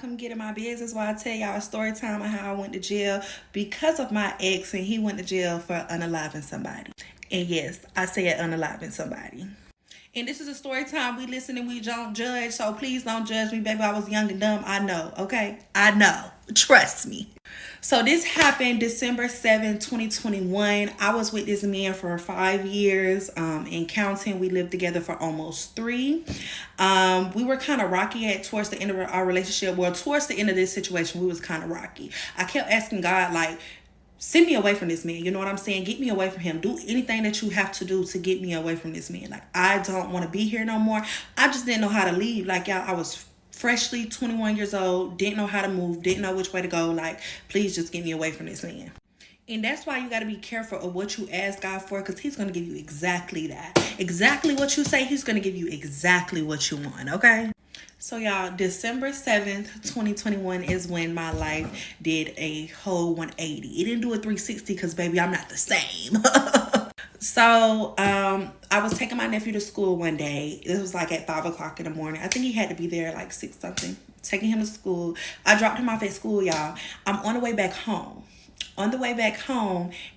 Come get in my business while I tell y'all a story time of how I went to jail because of my ex, and he went to jail for unaliving somebody. And yes, I said unaliving somebody. And this is a story time. We listen and we don't judge, so please don't judge me, baby. I was young and dumb. I know, okay? I know. Trust me. So this happened December 7th, 2021. I was with this man for 5 years and counting. We lived together for almost 3. We were kind of rocky towards the end of our relationship. Well, towards the end of this situation, we was kind of rocky. I kept asking God, like, send me away from this man. You know what I'm saying? Get me away from him. Do anything that you have to do to get me away from this man. Like, I don't want to be here no more. I just didn't know how to leave. Like, y'all, I was freshly 21 years old. Didn't know how to move. Didn't know which way to go. Like, please just get me away from this man. And that's why you got to be careful of what you ask God for, because he's going to give you exactly that. Exactly what you say, he's going to give you exactly what you want, okay? So y'all, December 7th, 2021 is when my life did a whole 180. It didn't do a 360 because, baby, I'm not the same. So I was taking my nephew to school one day. It was like at 5 o'clock in the morning. I think he had to be there like 6 something. Taking him to school. I dropped him off at school, y'all. I'm on the way back home.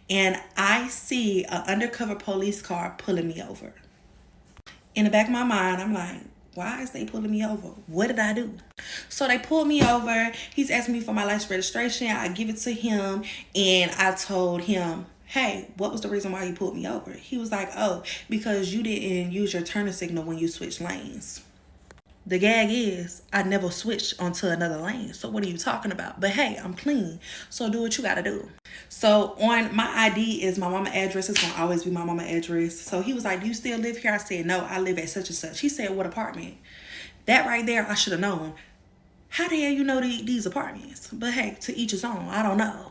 And I see an undercover police car pulling me over. In the back of my mind, I'm like, why is they pulling me over? What did I do? So they pulled me over. He's asking me for my license registration. I give it to him. And I told him, hey, what was the reason why you pulled me over? He was like, oh, because you didn't use your turning signal when you switched lanes. The gag is, I never switched onto another lane. So what are you talking about? But hey, I'm clean. So do what you got to do. So on my ID is my mama address. It's going to always be my mama address. So he was like, do you still live here? I said, no, I live at such and such. He said, what apartment? That right there, I should have known. How the hell you know these apartments? But hey, to each his own. I don't know.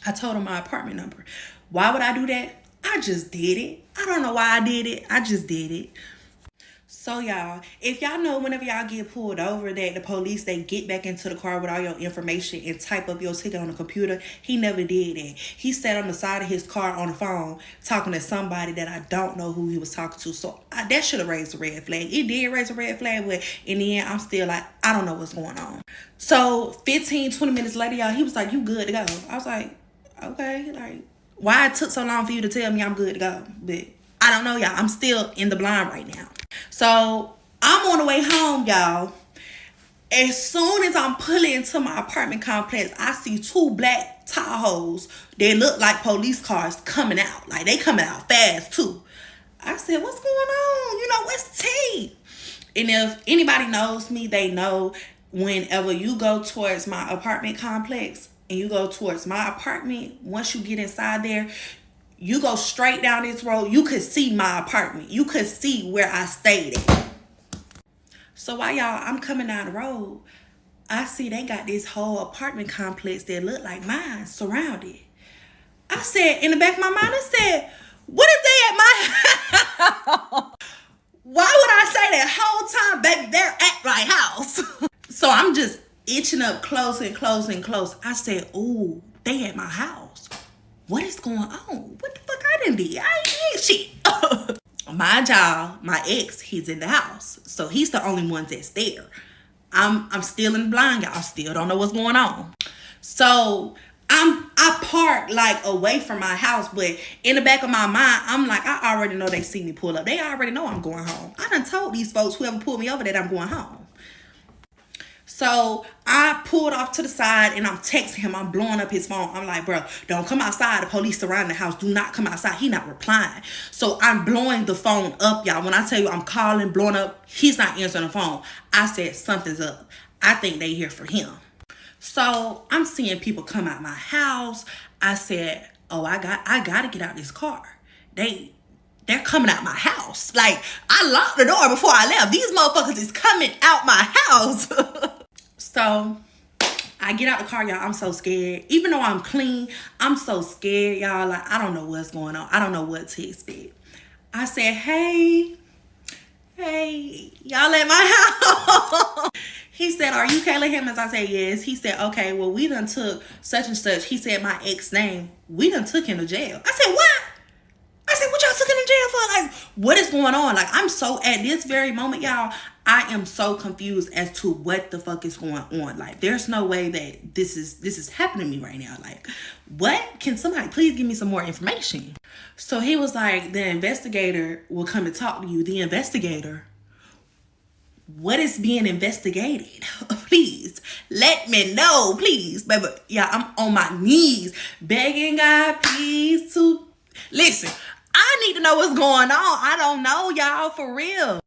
I told him my apartment number. Why would I do that? I just did it. I don't know why I did it. I just did it. So y'all, if y'all know whenever y'all get pulled over that the police, they get back into the car with all your information and type up your ticket on the computer, he never did that. He sat on the side of his car on the phone talking to somebody that I don't know who he was talking to. So that should have raised a red flag. It did raise a red flag, but in the end, I'm still like, I don't know what's going on. So 15, 20 minutes later, y'all, he was like, you good to go. I was like, okay, like, why it took so long for you to tell me I'm good to go? But I don't know, y'all. I'm still in the blind right now. So I'm on the way home, y'all. As soon as I'm pulling into my apartment complex, I see 2 black Tahoes. They look like police cars coming out. Like, they coming out fast, too. I said, what's going on? You know, what's the tea? And if anybody knows me, they know whenever you go towards my apartment complex and you go towards my apartment, once you get inside there, you go straight down this road, you could see my apartment. You could see where I stayed at. So while I'm coming down the road, I see they got this whole apartment complex that look like mine surrounded. I said, in the back of my mind, I said, what if they at my house? Why would I say that whole time, baby, they're at my house? So I'm just itching up close and close and close. I said, ooh, they at my house. What is going on? What the fuck I done did? I ain't did shit. My child, my ex, he's in the house. So he's the only one that's there. I'm still in the blind, y'all. Still don't know what's going on. So I parked like away from my house, but in the back of my mind, I'm like, I already know they see me pull up. They already know I'm going home. I done told these folks, whoever pulled me over, that I'm going home. So I pulled off to the side and I'm texting him. I'm blowing up his phone. I'm like, bro, don't come outside. The police surrounding the house. Do not come outside. He not replying. So I'm blowing the phone up, y'all. When I tell you I'm calling, blowing up, he's not answering the phone. I said, something's up. I think they here for him. So I'm seeing people come out my house. I said, oh, I got to get out this car. They're coming out my house. Like, I locked the door before I left. These motherfuckers is coming out my house. So I get out the car, y'all. I'm so scared. Even though I'm clean, I'm so scared, y'all. Like, I don't know what's going on. I don't know what to expect. I said, hey, y'all at my house. He said, are you Kayla Hammonds? I said, yes. He said, okay, well, we done took such and such. He said my ex name. We done took him to jail. I said, what? I said, what y'all took him to jail for? Like, what is going on? Like, I'm so, at this very moment, y'all, I am so confused as to what the fuck is going on. Like, there's no way that this is happening to me right now. Like, what? Can somebody please give me some more information? So he was like, the investigator will come and talk to you. The investigator? What is being investigated? Please let me know, please, baby. Yeah, I'm on my knees begging God, please, to listen. I need to know what's going on. I don't know, y'all, for real.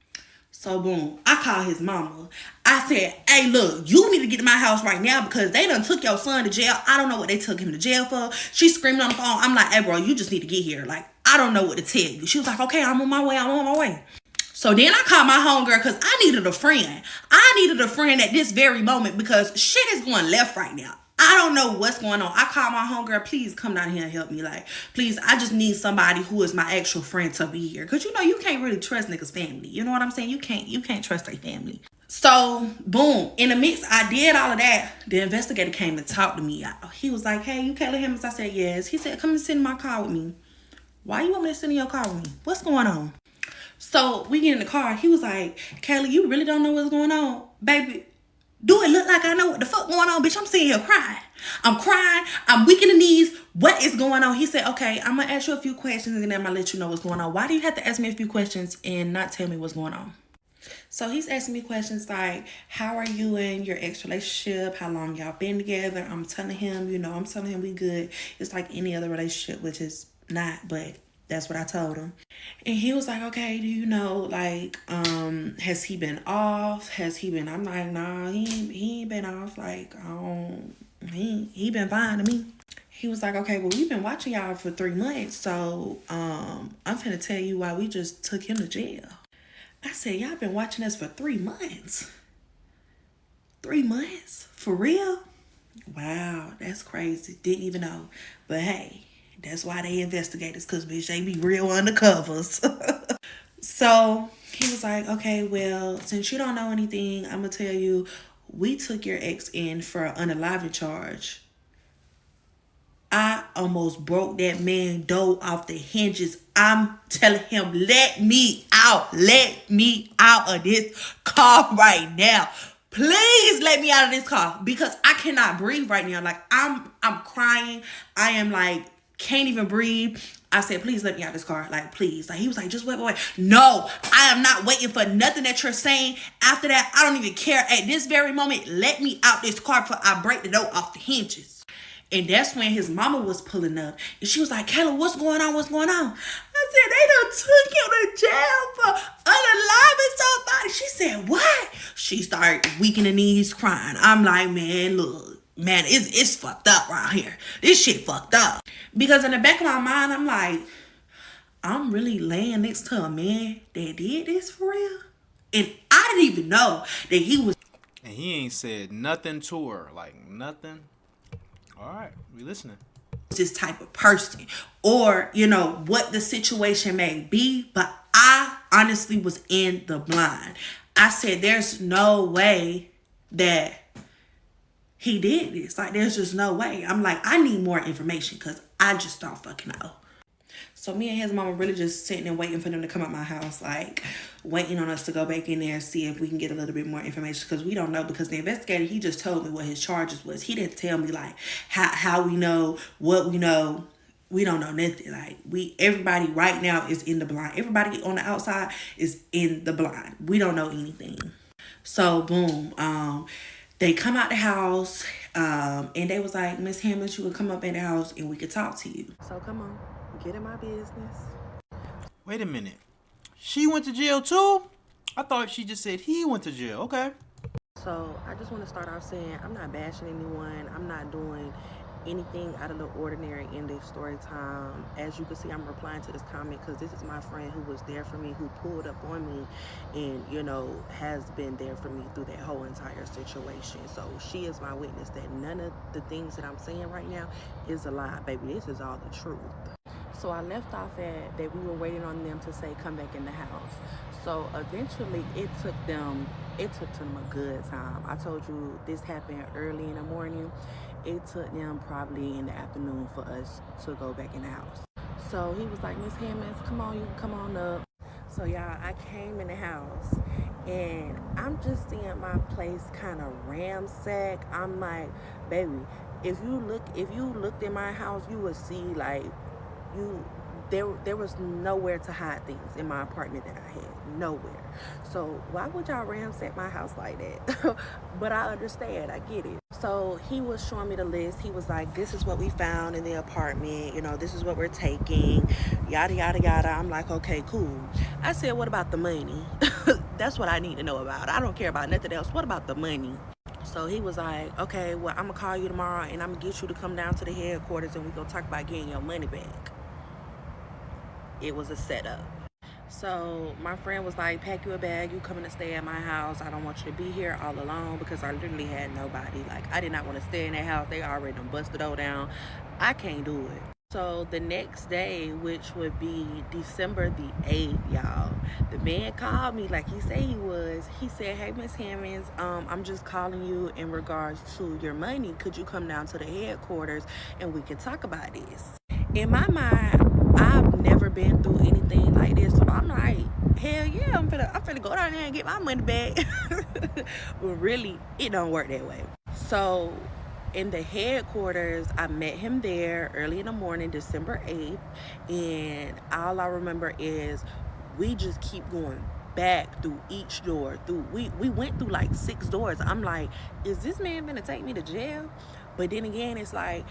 So boom, I called his mama. I said, hey, look, you need to get to my house right now because they done took your son to jail. I don't know what they took him to jail for. She screaming on the phone. I'm like, hey, bro, you just need to get here. Like, I don't know what to tell you. She was like, okay, I'm on my way. So then I called my homegirl because I needed a friend. I needed a friend at this very moment because shit is going left right now. I don't know what's going on. I called my homegirl, please come down here and help me. Like, please, I just need somebody who is my actual friend to be here. Because, you can't really trust niggas' family. You know what I'm saying? You can't trust their family. So, boom. In the mix, I did all of that. The investigator came and talked to me. He was like, hey, you Kayla Hammonds? I said, yes. He said, come and sit in my car with me. Why you want me to sit in your car with me? What's going on? So we get in the car. He was like, Kayla, you really don't know what's going on? Baby, do it look like I know what the fuck going on? Bitch, I'm sitting here crying. I'm crying. I'm weak in the knees. What is going on? He said, okay, I'm going to ask you a few questions and then I'm going to let you know what's going on. Why do you have to ask me a few questions and not tell me what's going on? So he's asking me questions like, how are you in your ex-relationship? How long y'all been together? I'm telling him we good. It's like any other relationship, which is not, but that's what I told him. And he was like, okay, do you know, like, has he been off? I'm like, nah, he ain't been off. Like, he been fine to me. He was like, okay, well, we've been watching y'all for 3 months. So, I'm finna tell you why we just took him to jail. I said, y'all been watching us for 3 months. 3 months? For real? Wow, that's crazy. Didn't even know. But hey, that's why they investigators, because, bitch, they be real undercovers. So he was like, okay, well, since you don't know anything, I'm going to tell you, we took your ex in for an unaliving charge. I almost broke that man door off the hinges. I'm telling him, let me out of this car right now. Please let me out of this car because I cannot breathe right now. Like, I'm crying. I am like, can't even breathe. I said, please let me out of this car. Like, please. Like, he was like, just wait. No, I am not waiting for nothing that you're saying. After that, I don't even care. At this very moment, let me out this car before I break the door off the hinges. And that's when his mama was pulling up. And she was like, Kayla, what's going on? I said, they done took him to jail for unaliving somebody. She said, what? She started weak in the knees crying. I'm like, man, look. Man, it's fucked up right here. This shit fucked up. Because in the back of my mind, I'm like, I'm really laying next to a man that did this for real? And I didn't even know that he was. And he ain't said nothing to her. Like, nothing. All right, we listening. This type of person. Or, what the situation may be. But I honestly was in the blind. I said, there's no way that he did this. Like, there's just no way. I'm like, I need more information because I just don't fucking know. So me and his mama really just sitting and waiting for them to come out my house, like waiting on us to go back in there and see if we can get a little bit more information because we don't know. Because the investigator, he just told me what his charges was. He didn't tell me like how we know, what we know. We don't know nothing. Like, everybody right now is in the blind. Everybody on the outside is in the blind. We don't know anything. So boom, they come out the house, and they was like, Miss Hammonds, you would come up in the house and we could talk to you. So come on, get in my business. Wait a minute. She went to jail too? I thought she just said he went to jail. Okay. So I just want to start off saying I'm not bashing anyone. I'm not doing anything out of the ordinary in this story time. As you can see, I'm replying to this comment because this is my friend who was there for me, who pulled up on me and, has been there for me through that whole entire situation. So she is my witness that none of the things that I'm saying right now is a lie, baby. This is all the truth. So I left off at that we were waiting on them to say, come back in the house. So eventually it took them a good time. I told you this happened early in the morning. It took them probably in the afternoon for us to go back in the house. So he was like, Miss Hammonds, come on, you can come on up. So y'all, I came in the house And I'm just seeing my place kind of ramsack. I'm like, baby, if you looked in my house, you would see like you there was nowhere to hide things in my apartment that I had. Nowhere. So why would y'all ransack my house like that? But I understand, I get it. So he was showing me the list. He was like, this is what we found in the apartment, this is what we're taking, yada yada yada. I'm like, okay, cool. I said, what about the money? That's what I need to know about. I don't care about nothing else. What about the money? So he was like, okay, well, I'm gonna call you tomorrow and I'm gonna get you to come down to the headquarters and we're gonna talk about getting your money back. It was a setup. So my friend was like, pack you a bag, you coming to stay at my house. I don't want you to be here all alone, because I literally had nobody. Like, I did not want to stay in that house. They already done busted all down. I can't do it. So the next day, which would be December the 8th, y'all, the man called me like he said he was. He said, hey, Miss Hammonds, I'm just calling you in regards to your money. Could you come down to the headquarters and we can talk about this? In my mind, I've never been through anything like this, so I'm like, hell yeah, I'm finna go down there and get my money back. But really, it don't work that way. So in the headquarters, I met him there early in the morning, December 8th, and all I remember is we just keep going back through each door. We went through like 6 doors. I'm like, is this man gonna take me to jail? But then again, it's like,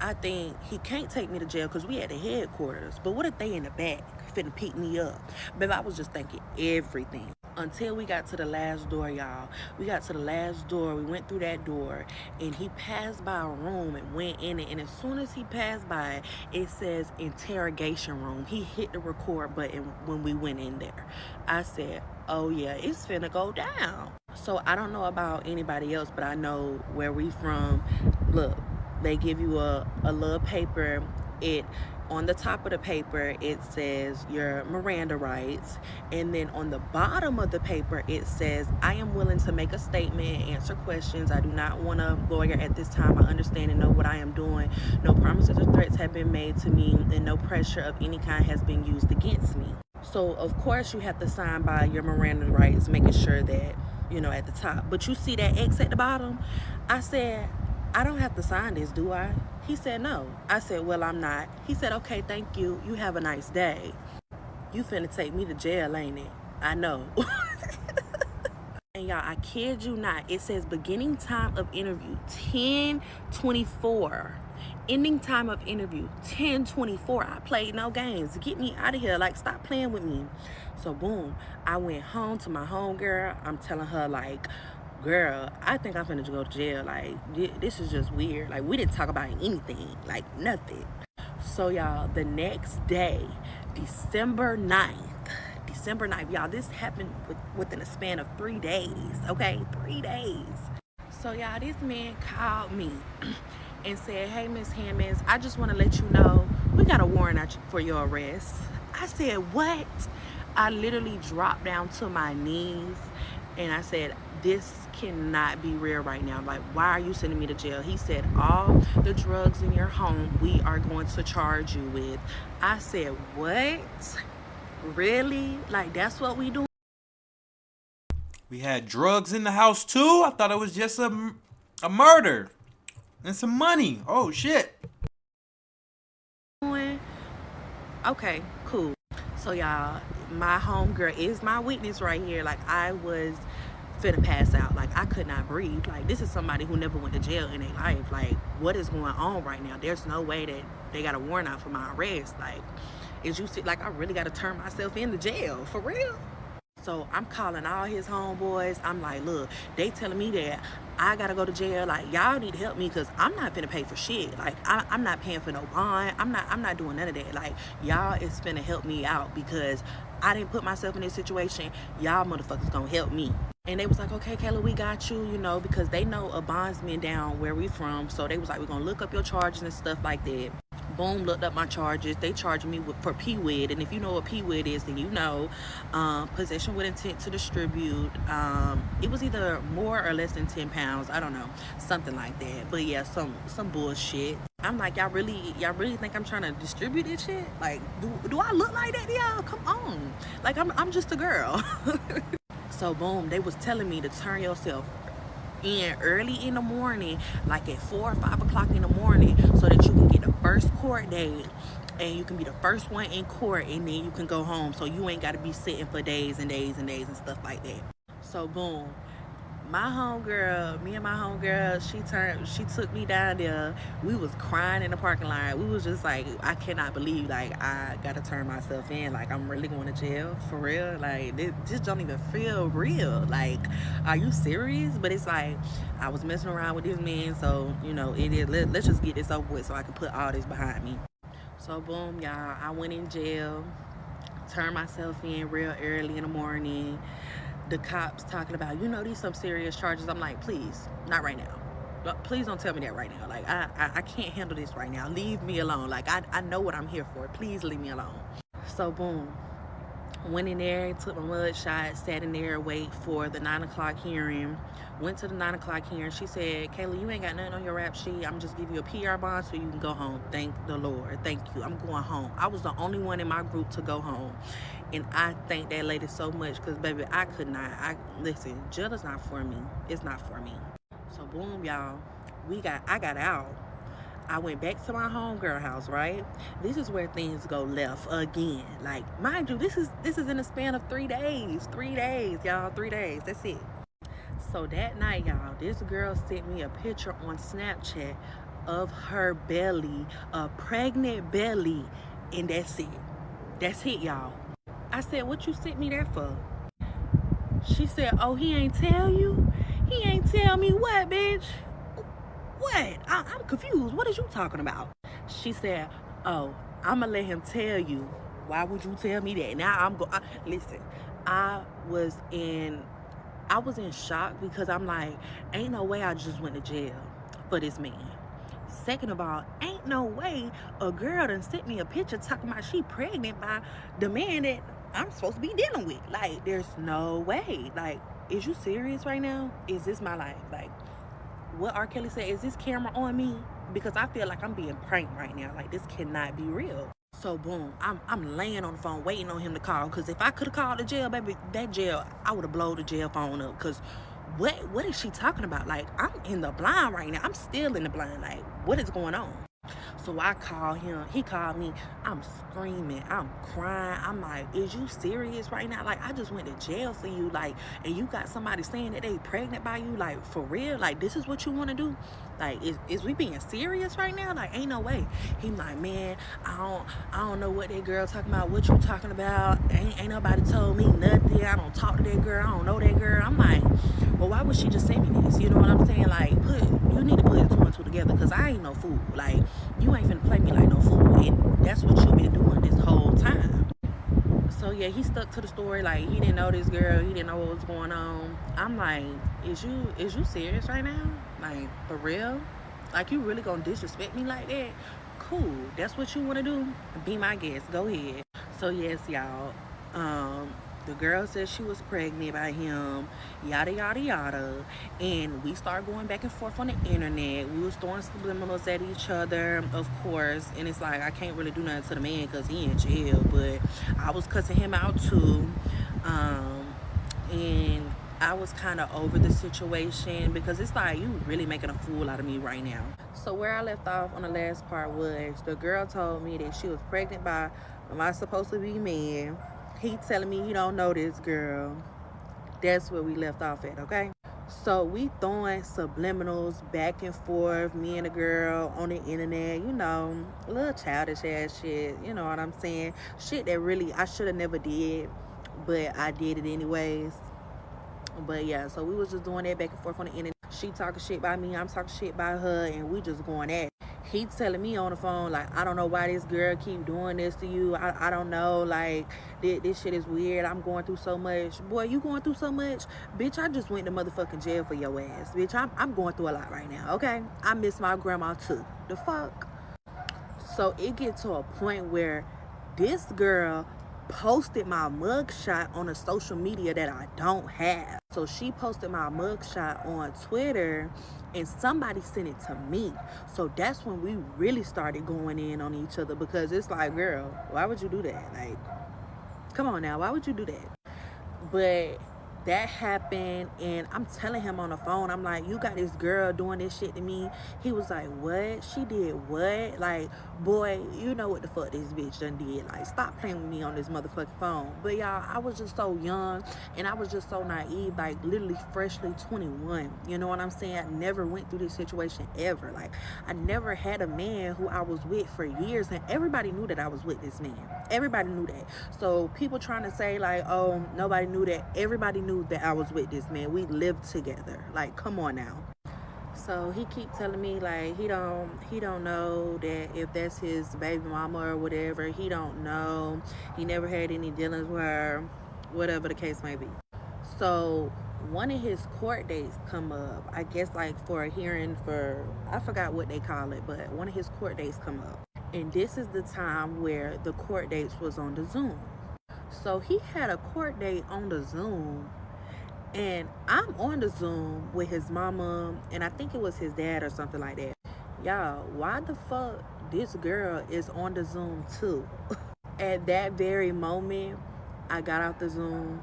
I think he can't take me to jail because we at the headquarters. But what if they in the back finna pick me up? Baby, I was just thinking everything. Until we got to the last door, y'all. We got to the last door. We went through that door. And he passed by a room and went in it. And as soon as he passed by, it says interrogation room. He hit the record button when we went in there. I said, oh yeah, it's finna go down. So I don't know about anybody else, but I know where we from. Look, they give you a little paper. On the top of the paper, it says your Miranda rights, and then on the bottom of the paper, it says, I am willing to make a statement, answer questions. I do not want a lawyer at this time. I understand and know what I am doing. No promises or threats have been made to me, and no pressure of any kind has been used against me. So of course you have to sign by your Miranda rights, making sure that, at the top. But you see that X at the bottom? I said, I don't have to sign this, do I? He said, no. I said, well, I'm not. He said, okay, thank you. You have a nice day. You finna take me to jail, ain't it? I know. And y'all, I kid you not, it says beginning time of interview 10:24. Ending time of interview 10:24. I played no games. Get me out of here. Like, stop playing with me. So boom, I went home to my homegirl. I'm telling her, like, girl, I think I'm finna go to jail. Like, this is just weird. Like, we didn't talk about anything. Like, nothing. So y'all, the next day, December 9th, y'all, this happened within a span of 3 days, okay? 3 days. So y'all, this man called me and said, hey, Miss Hammonds, I just want to let you know we got a warrant out for your arrest. I said, what? I literally dropped down to my knees and I said, this cannot be real right now. Like, why are you sending me to jail? He said, all the drugs in your home we are going to charge you with. I said, what? Really? Like, that's what we do? We had drugs in the house too? I thought it was just a murder and some money. Oh shit. Okay, cool. So y'all, my homegirl is my witness right here. Like, I was finna pass out. Like, I could not breathe. Like, this is somebody who never went to jail in their life. Like, what is going on right now? There's no way that they got a warrant out for my arrest. Like, is you see, like, I really got to turn myself into jail for real? So I'm calling all his homeboys. I'm like, look, they telling me that I gotta go to jail. Like, y'all need to help me, because I'm not finna pay for shit. Like, I'm not paying for no bond. I'm not doing none of that. Like, y'all is finna help me out, because I didn't put myself in this situation. Y'all motherfuckers gonna help me. And they was like, okay, Kayla, we got you, because they know a bondsman down where we from. So they was like, we're gonna look up your charges and stuff like that. Boom, looked up my charges. They charged me for PWID, and if you know what PWID is, then you know, possession with intent to distribute. It was either more or less than 10 pounds. I don't know, something like that. But yeah, some bullshit. I'm like, y'all really think I'm trying to distribute this shit? Like, do I look like that, y'all? Come on. Like, I'm just a girl. So boom, they was telling me to turn yourself in early in the morning, like at 4 or 5 o'clock in the morning, so that you can get the first court date and you can be the first one in court, and then you can go home, so you ain't got to be sitting for days and days and days and stuff like that. So boom, me and my homegirl, she took me down there. We was crying in the parking lot. We was just like, I cannot believe, like, I gotta turn myself in. Like, I'm really going to jail, for real. Like, this don't even feel real. Like, are you serious? But it's like, I was messing around with this man, so, you know, let's just get this over with so I can put all this behind me. So boom, y'all, I went in jail, turned myself in real early in the morning. The cops talking about, these some serious charges. I'm like, please, not right now. Please don't tell me that right now. Like, I can't handle this right now. Leave me alone. Like, I know what I'm here for. Please leave me alone. So boom, went in there, took my mud shot, sat in there, wait for the 9 o'clock hearing. Went to the 9 o'clock hearing. She said, Kayla, you ain't got nothing on your rap sheet. I'm just give you a PR bond so you can go home. Thank the Lord. Thank you. I'm going home. I was the only one in my group to go home. And I thank that lady so much, because, baby, I could not. Listen, jail is not for me. It's not for me. So, boom, y'all. I got out. I went back to my homegirl house, right? This is where things go left again. Like, mind you, this is in a span of 3 days. 3 days, y'all. 3 days. That's it. So that night, y'all, this girl sent me a picture on Snapchat of her belly, a pregnant belly, and that's it. That's it, y'all. I said, what you sent me there for? She said, oh, he ain't tell you? He ain't tell me what, bitch? What? I'm confused. What is you talking about? She said, oh, I'm going to let him tell you. Why would you tell me that? Now listen, I was in shock, because I'm like, ain't no way I just went to jail for this man. Second of all, ain't no way a girl done sent me a picture talking about she pregnant by the man that I'm supposed to be dealing with. Like, there's no way. Like, is you serious right now? Is this my life? Like, what R. Kelly said, is this camera on me? Because I feel like I'm being pranked right now. Like, this cannot be real. So boom, I'm laying on the phone waiting on him to call, because if I could have called the jail, baby, that jail, I would have blown the jail phone up, because what is she talking about? Like, I'm in the blind right now. I'm still in the blind. Like, what is going on? So I called him. He called me. I'm screaming. I'm crying. I'm like, is you serious right now? Like, I just went to jail for you. Like, and you got somebody saying that they pregnant by you. Like, for real? Like, this is what you want to do? Like, is we being serious right now? Like, ain't no way. He like, man, I don't know what that girl talking about. What you talking about? Ain't nobody told me nothing. I don't talk to that girl. I don't know that girl. I'm like, well, why would she just send me this? You know what I'm saying? Like, you need to put 2 and 2 together, because I ain't no fool. Like, you ain't finna play me like no fool, and that's what you been doing this whole time. So yeah, he stuck to the story. Like, he didn't know this girl. He didn't know what was going on. I'm like, is you serious right now? Like, for real? Like, you really gonna disrespect me like that? Cool. That's what you want to do? Be my guest. Go ahead. So yes, y'all. The girl said she was pregnant by him, yada, yada, yada. And we started going back and forth on the internet. We was throwing subliminals at each other, of course. And it's like, I can't really do nothing to the man because he in jail. But I was cussing him out too. And I was kind of over the situation, because it's like, you really making a fool out of me right now. So where I left off on the last part was, the girl told me that she was pregnant by my supposed to be man. He telling me he don't know this girl. That's where we left off at, okay? So we throwing subliminals back and forth, me and the girl on the internet, a little childish ass shit, you know what I'm saying? Shit that really I should have never did, but I did it anyways. But yeah, so we was just doing that back and forth on the internet. She talking shit by me, I'm talking shit by her, and we just going at it. He telling me on the phone, like, I don't know why this girl keep doing this to you. I don't know, like, this shit is weird. I'm going through so much. Boy, you going through so much? Bitch, I just went to motherfucking jail for your ass. Bitch, I'm going through a lot right now, okay? I miss my grandma too. The fuck? So it get to a point where this girl posted my mugshot on a social media that I don't have. So she posted my mugshot on Twitter, and somebody sent it to me. So that's when we really started going in on each other, because it's like, girl, why would you do that? Like, come on now, why would you do that? But that happened, and I'm telling him on the phone, I'm like, you got this girl doing this shit to me. He was like, what? She did what? Like, boy, you know what the fuck this bitch done did. Like, stop playing with me on this motherfucking phone. But y'all, I was just so young, and I was just so naive, like literally freshly 21. You know what I'm saying? I never went through this situation ever. Like, I never had a man who I was with for years, and everybody knew that I was with this man. Everybody knew that. So people trying to say like, oh, nobody knew that. Everybody knew that I was with this man. We lived together. Like, come on now. So he keep telling me like he don't know that if that's his baby mama or whatever. He don't know. He never had any dealings with her, whatever the case may be. So one of his court dates come up. I guess like for a hearing for, I forgot what they call it, but one of his court dates come up. And this is the time where the court dates was on the Zoom. So he had a court date on the Zoom, and I'm on the Zoom with his mama, and I think it was his dad or something like that. Y'all, why the fuck this girl is on the Zoom too? At that very moment, I got out the Zoom.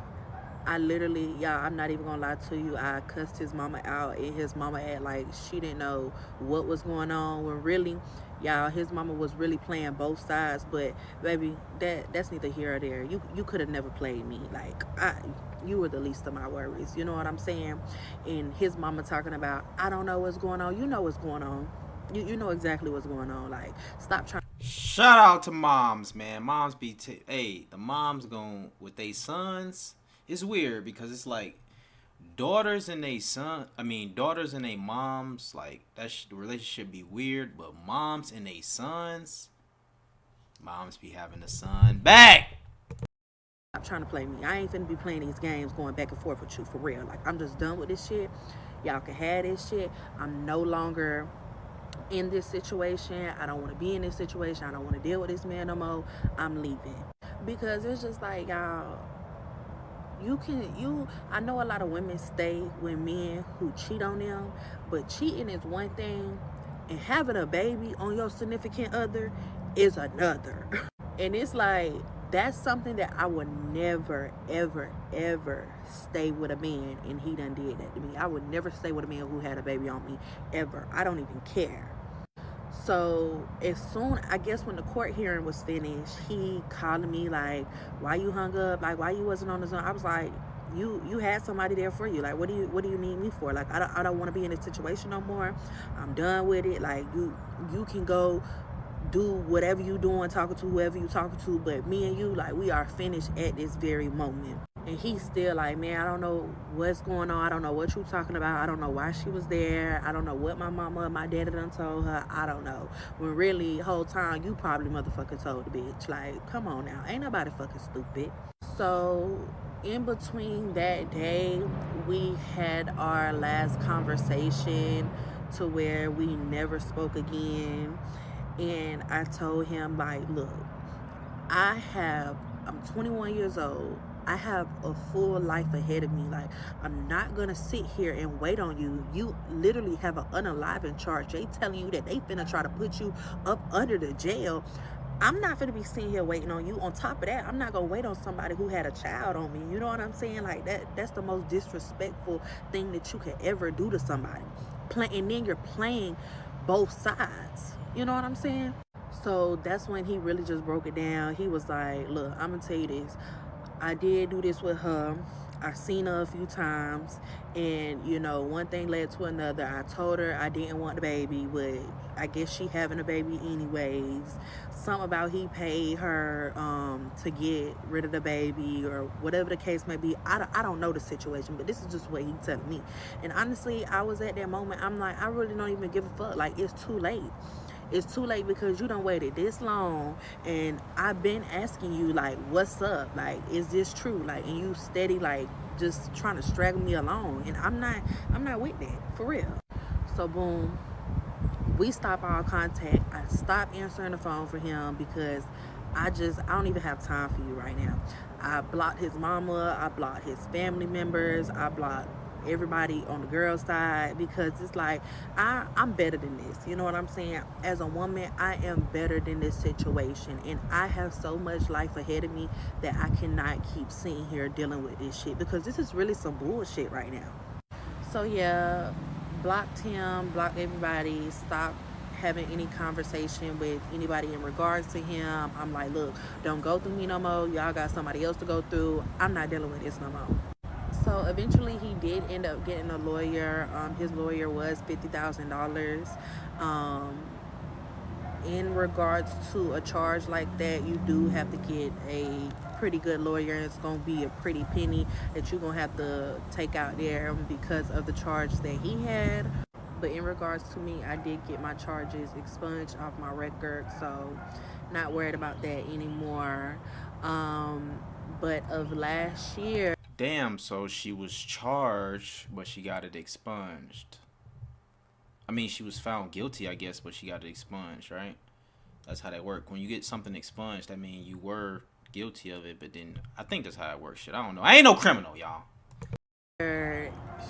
I literally, y'all, I'm not even gonna lie to you, I cussed his mama out, and his mama act like she didn't know what was going on, when really, y'all, his mama was really playing both sides. But baby, that's neither here or there. You could have never played me. Like, you were the least of my worries, you know what I'm saying? And his mama talking about, I don't know what's going on. You know what's going on. You know exactly what's going on. Like, stop trying. Shout out to moms, man. Moms be hey, the moms going with they sons. It's weird because it's like daughters and they daughters and they moms, like the relationship be weird, but moms and they sons, moms be having the son back. Stop trying to play me. I ain't finna be playing these games going back and forth with you for real. Like, I'm just done with this shit. Y'all can have this shit. I'm no longer in this situation. I don't want to be in this situation. I don't want to deal with this man no more. I'm leaving. Because it's just like, y'all, I know a lot of women stay with men who cheat on them, but cheating is one thing, and having a baby on your significant other is another. And it's like, that's something that I would never, ever, ever stay with a man, and he done did that to me. I would never stay with a man who had a baby on me, ever. I don't even care. So as soon, I guess when the court hearing was finished, he called me like, why you hung up? Like, why you wasn't on the Zoom? I was like, you had somebody there for you. Like, what do you need me for? Like, I don't want to be in this situation no more. I'm done with it. Like, you can go do whatever you doing, talking to whoever you talking to, but me and you, like, we are finished at this very moment. And he's still like, man, I don't know what's going on. I don't know what you talking about. I don't know why she was there. I don't know what my mama, my daddy done told her. I don't know. When really, whole time, you probably motherfucking told the bitch. Like, come on now. Ain't nobody fucking stupid. So, in between that day, we had our last conversation to where we never spoke again. And I told him, like, look, I'm 21 years old. I have a full life ahead of me. Like, I'm not gonna sit here and wait on you. You literally have an unaliving charge. They telling you that they finna try to put you up under the jail. I'm not gonna be sitting here waiting on you. On top of that, I'm not gonna wait on somebody who had a child on me. You know what I'm saying? Like, that's the most disrespectful thing that you could ever do to somebody. And then you're playing both sides. You know what I'm saying? So that's when he really just broke it down. He was like, look, I'm gonna tell you this. I did do this with her. I seen her a few times, and you know, one thing led to another. I told her I didn't want the baby, but I guess she having a baby anyways. Something about he paid her to get rid of the baby, or whatever the case may be. I don't know the situation, but this is just what he telling me. And honestly, I was at that moment, I'm like, I really don't even give a fuck. Like, it's too late. It's too late, because you done waited this long, and I've been asking you, like, what's up? Like, is this true? Like, and you steady, like, just trying to straggle me along, and I'm not with that, for real. So boom, we stop all contact. I stopped answering the phone for him because I don't even have time for you right now. I blocked his mama, I blocked his family members, I blocked everybody on the girl side, because it's like I'm better than this. You know what I'm saying? As a woman, I am better than this situation, and I have so much life ahead of me that I cannot keep sitting here dealing with this shit, because this is really some bullshit right now. So yeah, blocked him, blocked everybody, stopped having any conversation with anybody in regards to him. I'm like, look, don't go through me no more. Y'all got somebody else to go through. I'm not dealing with this no more. So eventually he did end up getting a lawyer. His lawyer was $50,000. Um, in regards to a charge like that, you do have to get a pretty good lawyer. It's going to be a pretty penny that you're going to have to take out there because of the charge that he had. But in regards to me, I did get my charges expunged off my record, so not worried about that anymore. But of last year, Damn, so she was charged, but she got it expunged. I mean, she was found guilty, I guess, but she got it expunged, right? That's how that works. When you get something expunged, that means you were guilty of it, but then I think that's how it works. Shit, I don't know. I ain't no criminal, y'all.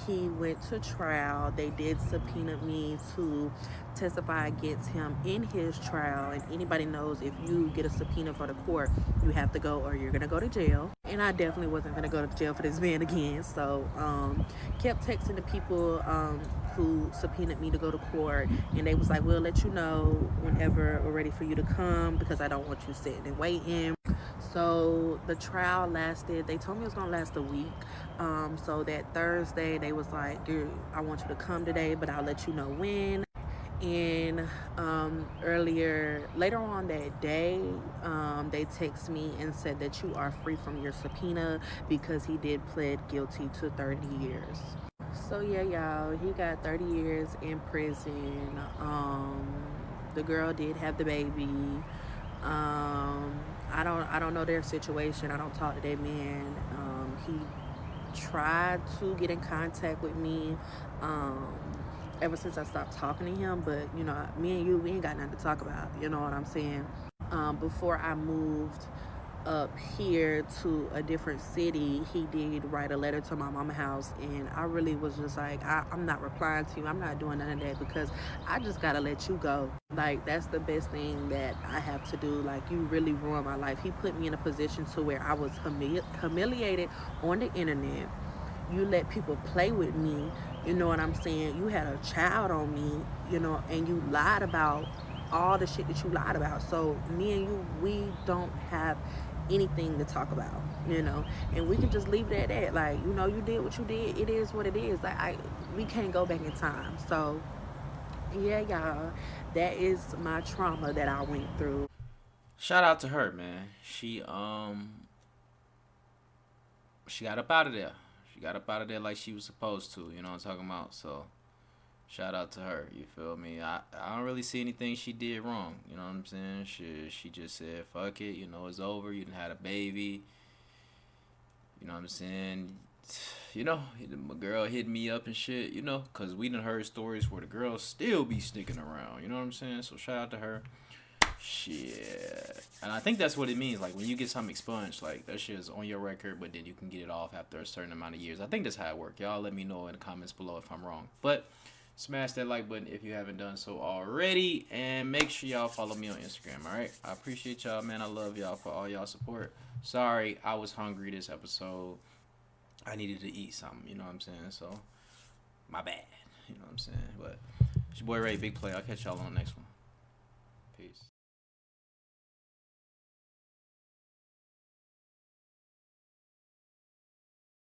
he went to trial. They did subpoena me to testify against him in his trial. And anybody knows, if you get a subpoena for the court, you have to go or you're going to go to jail. And I definitely wasn't going to go to jail for this man again. So kept texting the people who subpoenaed me to go to court. And they was like, we'll let you know whenever we're ready for you to come, because I don't want you sitting and waiting. So the trial lasted, they told me it was going to last a week. So that Thursday, they was like, I want you to come today, but I'll let you know when. And later on that day, they text me and said that you are free from your subpoena, because he did plead guilty to 30 years. So yeah, y'all, he got 30 years in prison. The girl did have the baby. I don't know their situation. I don't talk to that man. He tried to get in contact with me ever since I stopped talking to him, but you know, me and you, we ain't got nothing to talk about. You know what I'm saying? Before I moved up here to a different city, he did write a letter to my mama house, and I really was just like, I'm not replying to you. I'm not doing none of that, because I just gotta let you go. Like, that's the best thing that I have to do. Like, you really ruined my life. He put me in a position to where I was humiliated on the internet. You let people play with me, you know what I'm saying? You had a child on me, you know, and you lied about all the shit that you lied about. So me and you, we don't have anything to talk about, you know, and we can just leave it at that. Like, you know, you did what you did. It is what it is. Like, we can't go back in time. So yeah, y'all, that is my trauma that I went through. Shout out to her, man. She got up out of there. She got up out of there like she was supposed to. You know what I'm talking about? So shout out to her. You feel me? I don't really see anything she did wrong. You know what I'm saying? She just said, fuck it. You know, it's over. You done had a baby. You know what I'm saying? You know, my girl hit me up and shit, you know, because we done heard stories where the girls still be sticking around. You know what I'm saying? So shout out to her. Shit. And I think that's what it means. Like, when you get something expunged, like, that shit is on your record, but then you can get it off after a certain amount of years. I think that's how it works. Y'all let me know in the comments below if I'm wrong. But smash that like button if you haven't done so already. And make sure y'all follow me on Instagram, alright? I appreciate y'all, man. I love y'all for all y'all support. Sorry, I was hungry this episode. I needed to eat something, you know what I'm saying? So, my bad. You know what I'm saying? But it's your boy Ray, Big Play. I'll catch y'all on the next one.